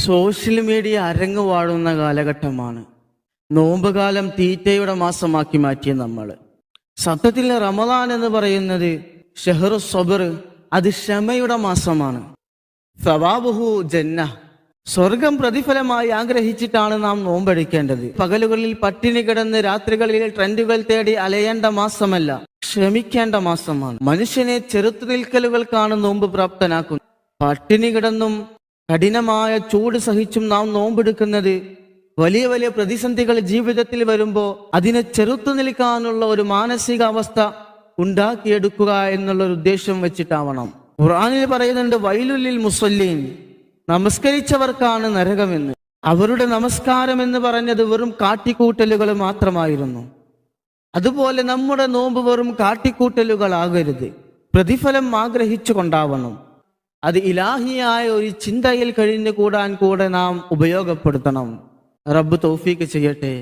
Social media അരങ്ങ് വാഴുന്ന കാലഘട്ടമാണ്. നോമ്പുകാലം തീറ്റയുടെ മാസമാക്കി മാറ്റിയ നമ്മൾ. സത്യത്തിൽ റമദാൻ എന്ന് പറയുന്നത് ഷഹ്റു സബർ, അത് ക്ഷമയുടെ മാസമാണ്. സവാബുഹു ജന്ന, സ്വർഗം പ്രതിഫലമായി ആഗ്രഹിച്ചിട്ടാണ് നാം നോമ്പെടുക്കേണ്ടത്. പകലുകളിൽ പട്ടിണി കിടന്ന് രാത്രികളിൽ ട്രെൻഡുകൾ തേടി അലയേണ്ട മാസമല്ല, ശ്രമിക്കേണ്ട മാസമാണ്. മനുഷ്യനെ ചെറുത്തു നിൽക്കലുകൾക്കാണ് നോമ്പ് പ്രാപ്തനാക്കുന്നത്. പട്ടിണി കിടന്നും കഠിനമായ ചൂട് സഹിച്ചും നാം നോമ്പെടുക്കുന്നത് വലിയ വലിയ പ്രതിസന്ധികൾ ജീവിതത്തിൽ വരുമ്പോൾ അതിനെ ചെറുത്തു നിൽക്കാനുള്ള ഒരു മാനസികാവസ്ഥ ഉണ്ടാക്കിയെടുക്കുക എന്നുള്ള ഒരു ഉദ്ദേശം വെച്ചിട്ടാവണം. ഖുർആനിൽ പറയുന്നുണ്ട്, വൈലുലിൽ മുസല്ലീൻ, നമസ്കരിച്ചവർക്കാണ് നരകമെന്ന്. അവരുടെ നമസ്കാരം എന്ന് പറഞ്ഞത് വെറും കാട്ടിക്കൂട്ടലുകൾ മാത്രമായിരുന്നു. അതുപോലെ നമ്മുടെ നോമ്പ് വെറും കാട്ടിക്കൂട്ടലുകളാകരുത്, പ്രതിഫലം ആഗ്രഹിച്ചു കൊണ്ടാവണം. അത് ഇലാഹിയായ ഒരു ചിന്തയിൽ കഴിഞ്ഞു കൂടാൻ കൂടെ നാം ഉപയോഗപ്പെടുത്തണം. റബ്ബ് തൗഫീക്ക് ചെയ്യട്ടെ.